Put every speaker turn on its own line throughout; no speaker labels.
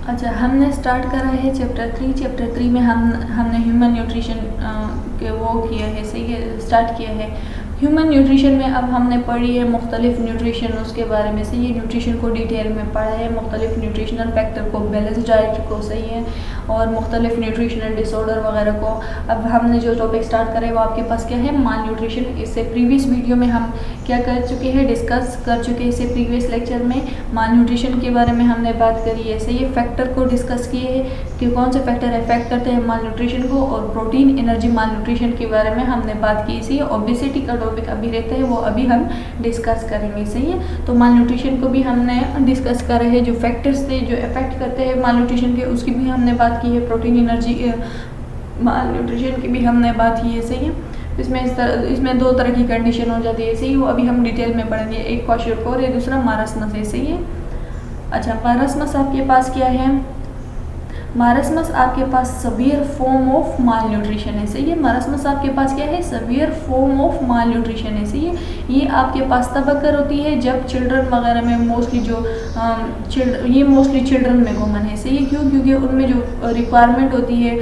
अच्छा, हमने स्टार्ट करा है चैप्टर 3 में हमने ह्यूमन न्यूट्रिशन के वो किया है, सही है, स्टार्ट किया है। ह्यूमन न्यूट्रिशन में अब हमने पढ़ी है मुख्तलिफ न्यूट्रिशन उसके बारे में, सही है, न्यूट्रिशन को डिटेल में पढ़ा है, मुख्तलिफ न्यूट्रिशनल फैक्टर को, बैलेंस डाइट को, सही है, और मुख्तलिफ न्यूट्रिशनल डिसऑर्डर वगैरह को। अब हमने जो टॉपिक स्टार्ट करा है वो आपके पास क्या है, माल न्यूट्रिशन। इससे प्रीवियस वीडियो में हम क्या कर चुके हैं, डिस्कस कर चुके हैं। इससे प्रीवियस लेक्चर में माल न्यूट्रिशन के बारे में हमने बात करी है, सही है, फैक्टर को डिस्कस किए हैं कि कौन से फैक्टर अफेक्ट करते हैं माल न्यूट्रिशन को, और प्रोटीन एनर्जी माल न्यूट्रिशन के बारे में हमने बात की। इसी ओबेसिटी का टॉपिक अभी रहता है, वो अभी हम डिस्कस करेंगे, सही है। तो माल न्यूट्रिशन को भी हमने डिस्कस करा है, जो फैक्टर्स थे जो अफेक्ट करते हैं माल न्यूट्रिशन के, उसकी भी हमने बात की है। प्रोटीन एनर्जी माल न्यूट्रिशन की भी हमने बात की है, सही है। इसमें दो तरह की कंडीशन हो जाती है, सही है, वो अभी हम डिटेल में पढ़ेंगे। एक क्वाशियोकोर है, दूसरा मारसमस है, सही है। अच्छा, मारसमस आपके पास क्या है, मारसमस आपके पास severe form of malnutrition है, सही है। मारसमस आपके पास क्या है, severe form of malnutrition है, सही है। ये आपके पास तब अकर होती है जब चिल्ड्रन वगैरह में मोस्टली ये मोस्टली चिल्ड्रन में कॉमन है, सही है। क्यों? क्योंकि उनमें जो रिक्वायरमेंट होती है,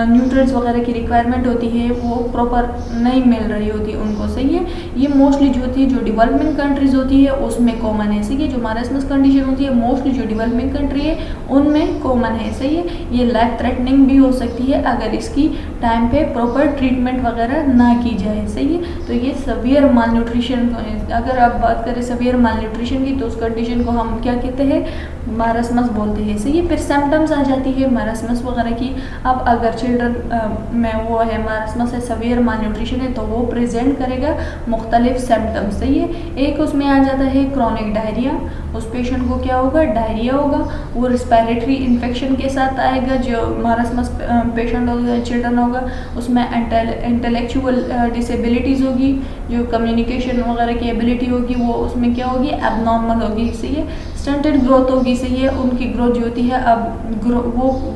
न्यूट्रिएंट्स वगैरह की रिक्वायरमेंट होती है, वो प्रॉपर नहीं मिल रही होती है उनको, सही है। ये मोस्टली जो होती है, जो डेवलपमेंट कंट्रीज होती है उसमें कॉमन है, सही है। जो मारसमस कंडीशन होती है मोस्टली जो डेवलपमेंट कंट्री है उनमें कॉमन है, सही है। ये लाइफ थ्रेटनिंग भी हो सकती है अगर इसकी टाइम पे प्रॉपर ट्रीटमेंट वगैरह ना की जाए, सही है। तो ये सवियर माल न्यूट्रिशन, अगर आप बात करें सवियर माल न्यूट्रिशन की, तो उस कंडीशन को हम क्या कहते हैं, मारसमस बोलते हैं, सही है। फिर सिम्टम्स आ जाती है मारसमस वगैरह की। अब अगर चिल्ड्रन में वो है मारसमस है, सवियर माल न्यूट्रिशन है, तो वो प्रेजेंट करेगा मुख्तलिफ सिम्टम्स, सही है। एक उसमें आ जाता है क्रॉनिक डायरिया, उस पेशेंट को क्या होगा, डायरिया होगा। वो रिस्पिरेटरी इन्फेक्शन के साथ आएगा, जो मारसमस पेशेंट होगा, चिल्ड्रन होगा, उसमें इंटेलेक्चुअल डिसेबिलिटीज़ होगी, जो कम्युनिकेशन वगैरह की एबिलिटी होगी वो उसमें क्या होगी, एबनॉर्मल होगी, सही है। स्टंटेड ग्रोथ होगी, सही है। उनकी ग्रोथ जो होती है, अब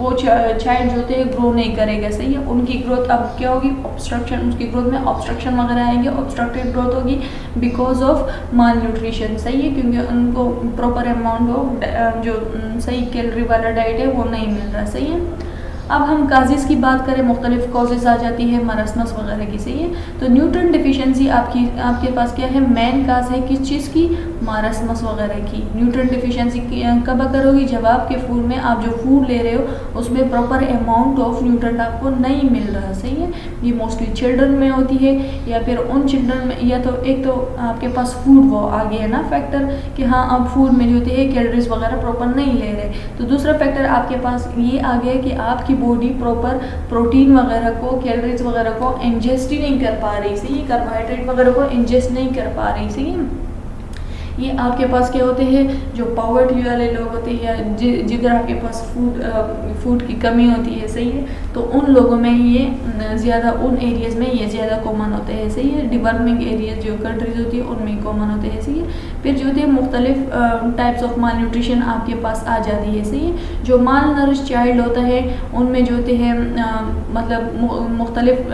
वो चाइल्ड जो होते हैं ग्रो नहीं करेगा, सही है। उनकी ग्रोथ अब क्या होगी, ऑब्स्ट्रक्शन, उसकी ग्रोथ में ऑब्स्ट्रक्शन वगैरह आएंगे, ऑब्स्ट्रक्टेड ग्रोथ होगी बिकॉज ऑफ माल न्यूट्रिशन, सही है, क्योंकि उनको प्रॉपर अमाउंट ऑफ जो सही कैलोरी वाला डाइट है वो नहीं मिल रहा, सही है। अब हम काजेज़ की बात करें, मुख्तलिफ कॉजेज़ आ जाती है मारसमस वगैरह की, सही है। तो न्यूट्रिएंट डिफिशियंसी आपके पास क्या है, मेन काज है किस चीज़ की, मारसमस वगैरह की। न्यूट्रिएंट डिफिशियंसी कब अगर होगी, जब आपके फूड में आप जो फूड ले रहे हो उसमें प्रॉपर अमाउंट ऑफ न्यूट्रिएंट आपको नहीं मिल रहा, सही है। ये मोस्टली चिल्ड्रन में होती है, या फिर उन चिल्ड्रन में, या तो एक तो आपके पास फूड वो आ गया है ना फैक्टर कि हाँ आप फूड में जो होती है कैलोरीज वगैरह प्रॉपर नहीं ले रहे। तो दूसरा फैक्टर आपके पास ये आ गया कि आपकी बॉडी प्रॉपर प्रोटीन वगैरह को, कैलोरीज वगैरह को इंजेस्ट ही नहीं कर पा रही, सही, कार्बोहाइड्रेट वगैरह को इंजेस्ट नहीं कर पा रही, सही है। ये आपके पास क्या होते हैं, जो पावर्टी वाले लोग होते हैं, या जिधर आपके पास फूड की कमी होती है, सही है, तो उन लोगों में ये ज़्यादा, उन एरियाज़ में ये ज़्यादा कॉमन होते हैं, सही है। डेवलपिंग एरियाज जो कंट्रीज होती है उनमें कॉमन होते हैं, सही है। फिर जो होती है मुख्तलिफ टाइप्स ऑफ माल न्यूट्रिशन आपके पास आ जाती है, सही है। जो माल नरिश चाइल्ड होता है उनमें जो होते हैं मतलब मुख्तलिफ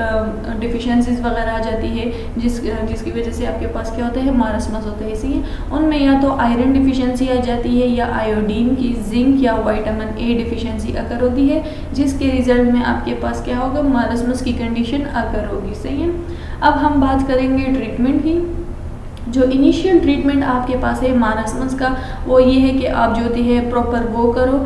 डिफिशेंसीज वगैरह आ जाती है, जिसकी वजह से आपके पास क्या होता है, मारसमस होता है, सही है। उनमें या तो आयरन डिफिशिएंसी आ जाती है, या आयोडीन की, जिंक या विटामिन ए डिफिशिएंसी अकर होती है, जिसके रिजल्ट में आपके पास क्या होगा, मारसमस की कंडीशन अकर होगी, सही है। अब हम बात करेंगे ट्रीटमेंट की। जो इनिशियल ट्रीटमेंट आपके पास है मारसमस का, वो ये है कि आप जो होती है प्रॉपर वो करो,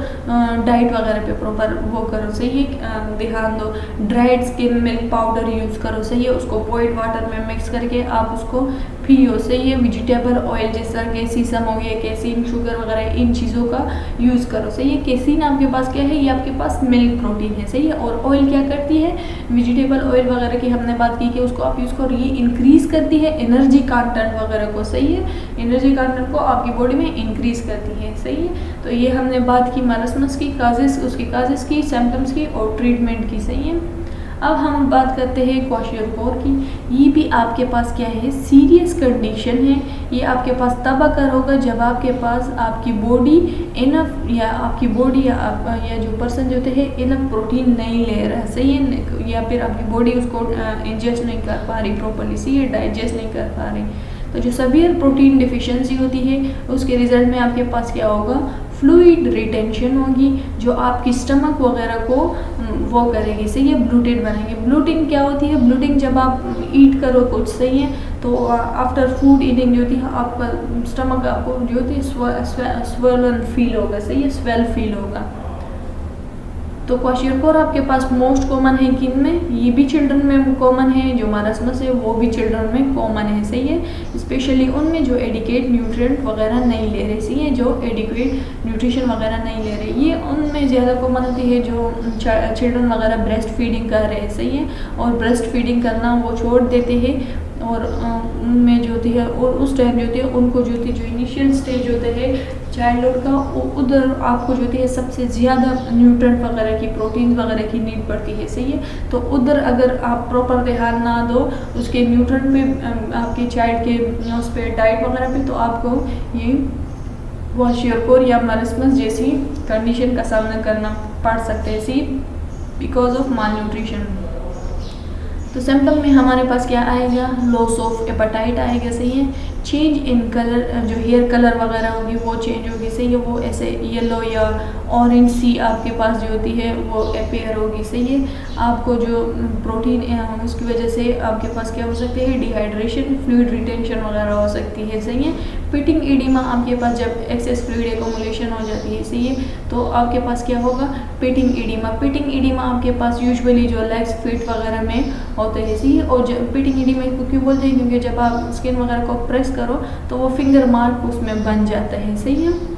डाइट वगैरह पे प्रॉपर वो करो, सही है, ध्यान दो। Dried skim milk powder use करो, सही है, उसको बॉइल्ड वाटर में मिक्स करके आप उसको पियो, सही है। वेजिटेबल ऑयल जैसा कि सीसम हो गया, कैसीन, शुगर वगैरह, इन चीज़ों का यूज़ करो, सही है। कैसीन आपके पास क्या है, ये आपके पास मिल्क प्रोटीन है, सही है। और ऑयल क्या करती है, वेजिटेबल ऑयल वगैरह की हमने बात की कि उसको आप यूज़ करो, ये इंक्रीज़ करती है एनर्जी कंटेंट वगैरह को, सही है, एनर्जी कंटेंट को आपकी बॉडी में इंक्रीज़ करती है, सही है। तो ये हमने बात की मारसमस की काजेज़, उसकी काजेज़ की, सिम्टम्स की और ट्रीटमेंट की, सही है। अब हम बात करते हैं क्वाशियोकोर की। ये भी आपके पास क्या है, सीरियस कंडीशन है। ये आपके पास तब अकर होगा जब आपके पास आपकी बॉडी इनफ, या आपकी बॉडी या जो पर्सन जो होते हैं इनफ प्रोटीन नहीं ले रहा है, सही है, या फिर आपकी बॉडी उसको इंजेस्ट नहीं कर पा रही प्रॉपरली, सही है, डाइजेस्ट नहीं कर पा रही। तो जो सवियर प्रोटीन डिफिशिएंसी होती है उसके रिजल्ट में आपके पास क्या होगा, फ्लूइड रिटेंशन होगी जो आपकी स्टमक वगैरह को वो करेगी, सही है, ब्लूटेड बनाएंगे। ब्लूटिंग क्या होती है? ब्लूटिंग जब आप ईट करो कुछ, सही है, तो आफ्टर फूड ईटिंग जो होती है आपका स्टमक आपको जो होती है स्वेलन फील होगा, सही है, स्वेल फील होगा। तो क्वाशियोकोर आपके पास मोस्ट कॉमन है किन में? ये भी चिल्ड्रन में कॉमन है, जो मारसमस है वो भी चिल्ड्रन में कॉमन है, सही है, स्पेशली उनमें जो एडिकेट न्यूट्रिएंट वगैरह नहीं ले रहे, सही है, जो एडिक्वेट न्यूट्रिशन वगैरह नहीं ले रहे, ये उनमें ज़्यादा कॉमन होती है जो चिल्ड्रन वगैरह ब्रेस्ट फीडिंग कर रहे हैं, सही है, और ब्रेस्ट फीडिंग करना वो छोड़ देते हैं और उनमें जो होती है और उस टाइम जो होती है उनको जो होती है जो इनिशियल स्टेज होता है चाइल्डहुड का, उधर आपको जो होती है सबसे ज़्यादा न्यूट्रिएंट वगैरह की, प्रोटीन वगैरह की नीड पड़ती है, सही है। तो उधर अगर आप प्रॉपर ध्यान ना दो उसके न्यूट्रिएंट पे, आपके चाइल्ड के उस पर डाइट वगैरह पे, तो आपको ये क्वाशियोकोर या मारसमस जैसी कंडीशन का सामना करना पड़ सकता है, सी बिकॉज ऑफ माल न्यूट्रिशन। तो सिंपल में हमारे पास क्या आएगा? लॉस ऑफ एपेटाइट आएगा, सही है, चेंज इन कलर, जो हेयर कलर वगैरह होगी वो चेंज होगी, सही है, वो ऐसे येलो या ऑरेंज सी आपके पास जो होती है वो अपेयर होगी, सही है। आपको जो प्रोटीन उसकी वजह से आपके पास क्या हो सकती है? डिहाइड्रेशन, फ्लूइड रिटेंशन वगैरह हो सकती है, सही है। पिटिंग एडिमा आपके पास जब एक्सेस फ्लूइड एक्यूमुलेशन हो जाती है, सही है, तो आपके पास क्या होगा? Pitting oedema. पिटिंग एडिमा आपके पास यूजुअली जो लेग्स फीट वगैरह में होते हैं, सही है, और जब पिटिंग एडिमा को क्यों बोलते हैं? क्योंकि जब आप स्किन वगैरह को प्रेस करो तो वो फिंगर मार्क उसमें बन जाता है, सही है।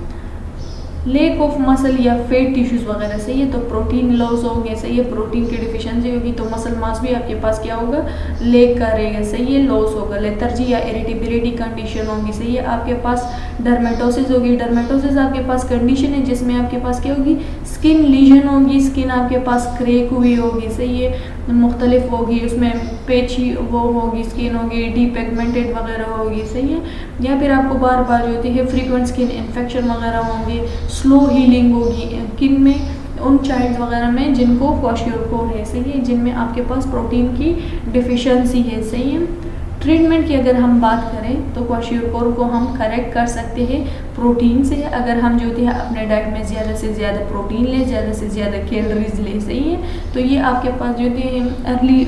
लेक ऑफ मसल या फेट टिश्यूज वगैरह, सही है, तो प्रोटीन लॉस होंगे, सही है, प्रोटीन की डिफिशियंसी होगी तो मसल मास भी आपके पास क्या होगा? लेक करेगा, सही है, लॉस होगा। लेथर्जी या इरिटेबिलिटी कंडीशन होगी, सही है, आपके पास डर्मेटोसिस होगी। डर्मेटोसिस आपके पास कंडीशन है जिसमें आपके पास क्या होगी? स्किन लीजन होगी, स्किन आपके पास क्रैक हुई होगी, सही है, मुख्तलिफ होगी, उसमें पेची वो होगी, स्किन होगी डीपिगमेंटेड वगैरह होगी, सही है, या फिर आपको बार बार जो होती है फ्रीक्वेंट स्किन इन्फेक्शन वगैरह होंगे, स्लो हीलिंग होगी किन में? उन चाइल्ड वगैरह में जिनको क्वाशियोकोर है, सही है, जिनमें आपके पास प्रोटीन की डिफिशियंसी है, सही है। ट्रीटमेंट की अगर हम बात करें तो क्वाशियोकोर को हम करेक्ट कर सकते हैं प्रोटीन से, अगर हम जो होती है अपने डाइट में ज़्यादा से ज़्यादा प्रोटीन लें, ज़्यादा से ज़्यादा कैलोरीज लें, सही है, तो ये आपके पास जो होती है अर्ली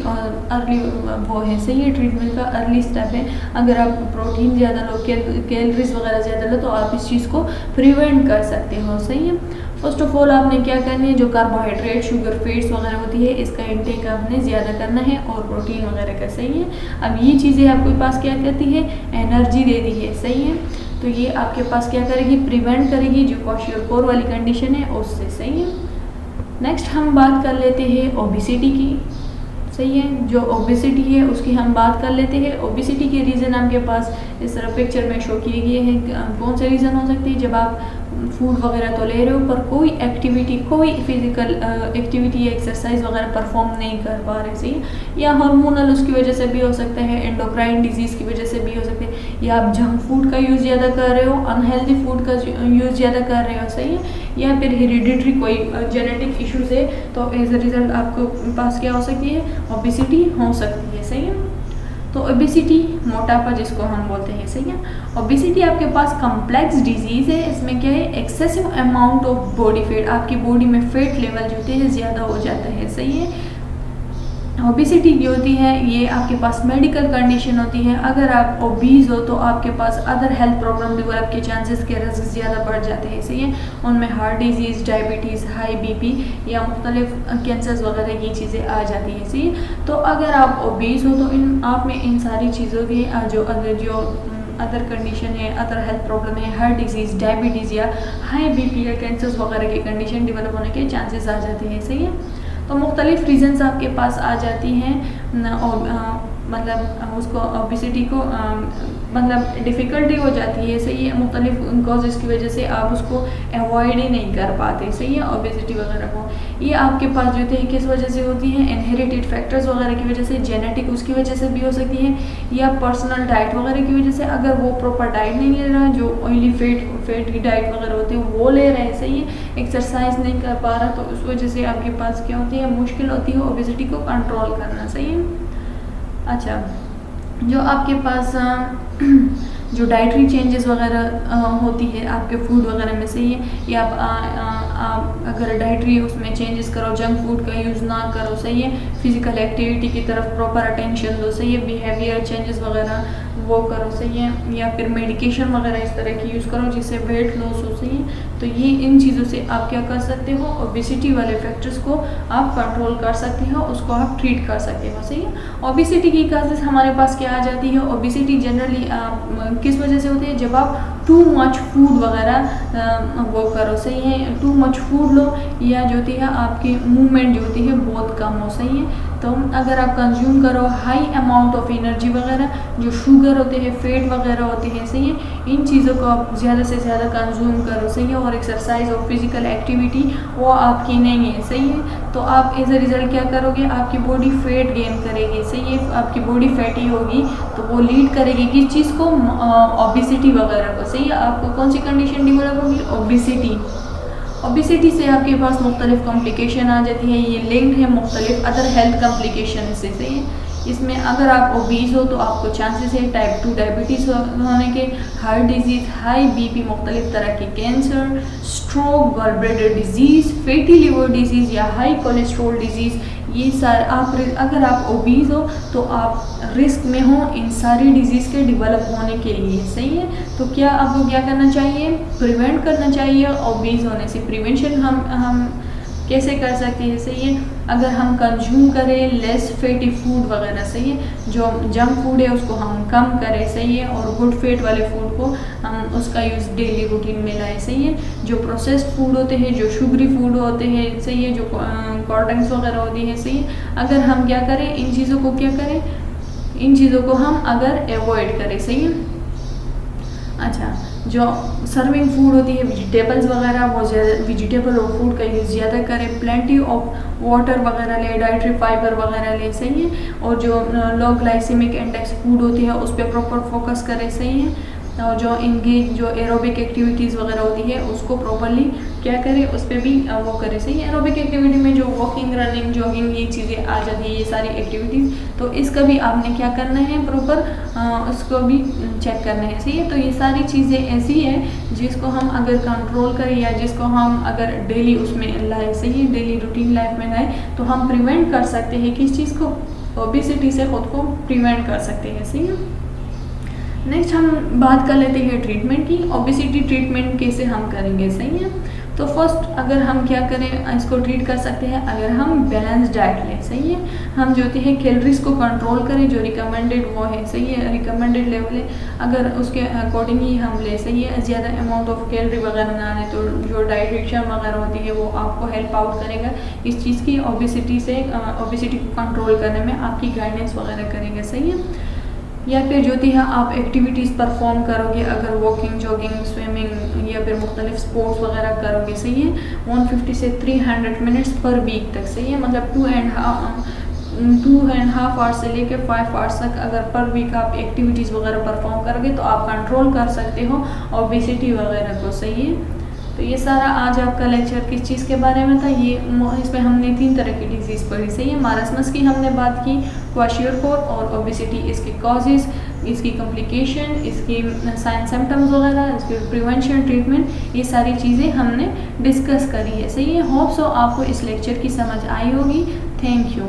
वो है, सही है, ट्रीटमेंट का अर्ली स्टेप है। अगर आप प्रोटीन ज़्यादा लो, कैलोरीज वगैरह ज़्यादा लो, तो आप इस चीज़ को प्रिवेंट कर सकते हो, सही है। फर्स्ट ऑफ ऑल आपने क्या करना है? जो कार्बोहाइड्रेट, शुगर, फैट्स वगैरह होती है इसका इंटेक आपने ज़्यादा करना है और प्रोटीन वगैरह का, सही है। अब ये चीज़ें आपके पास क्या करती है? एनर्जी देती है, सही है, तो ये आपके पास क्या करेगी? प्रिवेंट करेगी जो क्वाशियोकोर वाली कंडीशन है उससे, सही है। नेक्स्ट हम बात कर लेते हैं ओबेसिटी की, सही है, जो ओबेसिटी है उसकी हम बात कर लेते हैं। ओबेसिटी के रीज़न आपके पास इस तरह पिक्चर में शो किए गए हैं। कौन से रीज़न हो सकते हैं? जब आप फूड वगैरह तो ले रहे हो पर कोई एक्टिविटी, कोई फिजिकल एक्टिविटी या एक्सरसाइज वगैरह परफॉर्म नहीं कर पा रहे, सही है, या हार्मोनल उसकी वजह से भी हो सकता है, एंडोक्राइन डिजीज़ की वजह से भी हो सकते हैं, या आप जंक फूड का यूज़ ज़्यादा कर रहे हो, अनहेल्दी फूड का यूज़ ज़्यादा कर रहे हो, सही है, या फिर हेरिडिटरी कोई जेनेटिक इशूज़ है तो एज अ रिजल्ट आपको पास क्या हो सकती है? ओबेसिटी हो सकती है, सही है। तो ओबेसिटी मोटापा जिसको हम बोलते हैं, सही है। ओबेसिटी आपके पास कॉम्प्लेक्स डिजीज़ है, इसमें क्या है? Excessive amount of body fat, आपकी बॉडी में फैट लेवल जो होते हैं ज़्यादा हो जाता है, सही है। ओबेसिटी जो होती है ये आपके पास मेडिकल कंडीशन होती है। अगर आप ओबीज हो तो आपके पास अदर हेल्थ प्रॉब्लम डेवलप के चांसेस के रिस्क ज़्यादा बढ़ जाते हैं, सही है, उनमें heart disease, diabetes, high BP या मुख्तलिफ कैंसर्स वगैरह ये चीज़ें आ जाती हैं, सही है। तो अगर आप ओबीज हो तो आप में इन सारी चीज़ों की जो अदर कंडीशन है, अदर हेल्थ प्रॉब्लम है, हार्ट डिजीज़, डायबिटीज़ या हाई बीपी या कैंसर्स वगैरह की कंडीशन डेवलप होने के चांसेस आ जाते हैं, सही है। तो मुख्तलिफ रीज़न्स आपके पास आ जाती हैं और मतलब उसको ओबेसिटी को मतलब डिफ़िकल्टी हो जाती है, सही है, मुख्तलिफ कॉजेज़ की वजह से आप उसको अवॉइड ही नहीं कर पाते, सही है, ओबेसिटी वगैरह को। ये आपके पास जो है किस वजह से होती है? इनहेरिटेड फैक्टर्स वगैरह की वजह से, जेनेटिक उसकी वजह से भी हो सकती है, या पर्सनल डाइट वगैरह की वजह से। अगर वो प्रॉपर डाइट नहीं ले रहा, जो ऑयली फैट की डाइट वगैरह होती है वो ले रहे हैं, सही है, एक्सरसाइज नहीं कर पा रहा, तो उस वजह से आपके पास क्या होती है? मुश्किल होती है ओबेसिटी को कंट्रोल करना, सही है। अच्छा, जो आपके पास जो डाइटरी चेंजेस वगैरह होती है आपके फूड वगैरह में, सही है, या आप अगर डाइटरी उसमें चेंजेस करो, जंक फूड का यूज़ ना करो, सही है, फिजिकल एक्टिविटी की तरफ प्रॉपर अटेंशन दो, सही है, बिहेवियर चेंजेस वगैरह वो करो, सही है, या फिर मेडिकेशन वगैरह इस तरह की यूज़ करो जिससे वेट लॉस हो, सही है। तो ये इन चीज़ों से आप क्या कर सकते हो, ओबेसिटी वाले फैक्टर्स को आप कंट्रोल कर सकते हो, उसको आप ट्रीट कर सकते हो, सही है। ओबेसिटी की काजेस हमारे पास क्या आ जाती है, ओबेसिटी जनरली किस वजह से होती है, जब आप टू मच फूड वगैरह वो करो, सही है, टू मच फूड लो, या जो होती है आपकी मूवमेंट जो होती है बहुत कम हो, सही है। तो अगर आप कंज्यूम करो हाई अमाउंट ऑफ एनर्जी वगैरह, जो शुगर होते हैं, फैट वगैरह होते हैं, सही है, इन चीज़ों को आप ज़्यादा से ज़्यादा कंज्यूम करो, सही है, और एक्सरसाइज और फिजिकल एक्टिविटी वो आपकी नहीं है, सही है। तो आप एज अ रिज़ल्ट क्या करोगे, आपकी बॉडी फैट गेन करेगी, सही है, आपकी बॉडी फैटी होगी, तो वो लीड करेगी किस चीज़ को, ओबेसिटी वगैरह को, सही है। आपको कौन सी कंडीशन डेवलप होगी, ओबेसिटी। ओबेसिटी से आपके पास मुख्तलिफ कॉम्प्लिकेशन आ जाती है, ये लिंक्ड है मुख्तलिफ अदर हेल्थ कॉम्प्लिकेशन से, सही है। इसमें अगर आप ओबीज हो तो आपको चांसेस है टाइप 2 डायबिटीज़ होने के, हार्ट डिजीज़, हाई बीपी, मुख्तलिफ तरह के cancer, stroke, gallbladder disease, fatty liver disease या हाई कोलेस्ट्रोल डिजीज़, ये सारे अगर आप ओबीज हो तो आप रिस्क में हो इन सारी डिजीज़ के डेवलप होने के लिए, सही है। तो क्या आपको क्या करना चाहिए, प्रिवेंट करना चाहिए ओबीज होने से। प्रिवेंशन हम कैसे कर सकते हैं, सही है, अगर हम कंज्यूम करें लेस फैटी फूड वगैरह, सही है, जो जंक फूड है उसको हम कम करें, सही है, और गुड फैट वाले फूड को हम उसका यूज़ डेली रूटीन में लाएं, सही है। जो प्रोसेस्ड फूड होते हैं, जो शुगरी फूड होते हैं, सही है, जो कोल्ड ड्रिंक्स वगैरह होती है, सही है, अगर हम क्या करें, इन चीज़ों को क्या करें, इन चीज़ों को हम अगर अवॉइड करें, सही है। अच्छा, जो सर्विंग फूड होती है वेजिटेबल्स वगैरह, वो वेजिटेबल और फूड का यूज़ ज़्यादा करें, प्लेंटी ऑफ वाटर वगैरह ले, डाइटरी फाइबर वगैरह ले, सही है, और जो लो ग्लाइसेमिक इंडेक्स फूड होती है उस पर प्रॉपर फोकस करें, सही है, और जो इंगेज जो एरोबिक एक्टिविटीज़ वगैरह होती है उसको प्रॉपरली क्या करें, उस पर भी वो करें, सही है। एरोबिक एक्टिविटी में जो वॉकिंग, रनिंग, जॉगिंग, ये चीज़ें आ जाती है, ये सारी एक्टिविटीज़, तो इसका भी आपने क्या करना है, प्रॉपर उसको भी चेक करना है, सही है। तो ये सारी चीज़ें ऐसी है जिसको हम अगर कंट्रोल करें या जिसको हम अगर डेली उसमें लाए, सही है, डेली रूटीन लाइफ में लाए, तो हम प्रिवेंट कर सकते हैं किस चीज़ को, ओबेसिटी से खुद को प्रिवेंट कर सकते हैं, सही है। नेक्स्ट हम बात कर लेते हैं ट्रीटमेंट की। ओबेसिटी ट्रीटमेंट कैसे हम करेंगे, सही है। तो फर्स्ट अगर हम क्या करें, इसको ट्रीट कर सकते हैं अगर हम बैलेंस डाइट लें, सही है, हम जो है कैलोरीज को कंट्रोल करें, जो रिकमेंडेड वो है, सही है, रिकमेंडेड लेवल है, अगर उसके अकॉर्डिंग ही हम ले, सही है, ज़्यादा अमाउंट ऑफ कैलोरी वगैरह ना लें, तो जो डाइटेशियन वगैरह होती है वो आपको हेल्प आउट करेगा इस चीज़ की, ओबेसिटी को कंट्रोल करने में आपकी गाइडेंस वगैरह करेंगे, सही है। या फिर जो थी है आप एक्टिविटीज़ परफॉर्म करोगे, अगर वॉकिंग, जॉगिंग, स्विमिंग या फिर मुख्तलिफ स्पोर्ट्स वगैरह करोगे, सही है, 150 से 300 मिनट्स पर वीक तक, सही है, मतलब 2.5 आवर्स से लेकर 5 आवर्स तक अगर पर वीक आप एक्टिविटीज़ वगैरह परफॉर्म करोगे तो आप कंट्रोल कर सकते हो ओबेसिटी वगैरह को, सही है। तो ये सारा आज आपका लेक्चर किस चीज़ के बारे में था, ये इसमें हमने 3 तरह की डिजीज़ पढ़ी, सही है। मारसमस की हमने बात की, क्वाशियोरकोर और ओबेसिटी, इसके कॉजेज़, इसकी कॉम्प्लिकेशन, इसकी साइन सिम्टम्स वगैरह, इसके प्रिवेंशन, ट्रीटमेंट, ये सारी चीज़ें हमने डिस्कस करी है, सही है। होप सो आपको इस लेक्चर की समझ आई होगी। Thank you.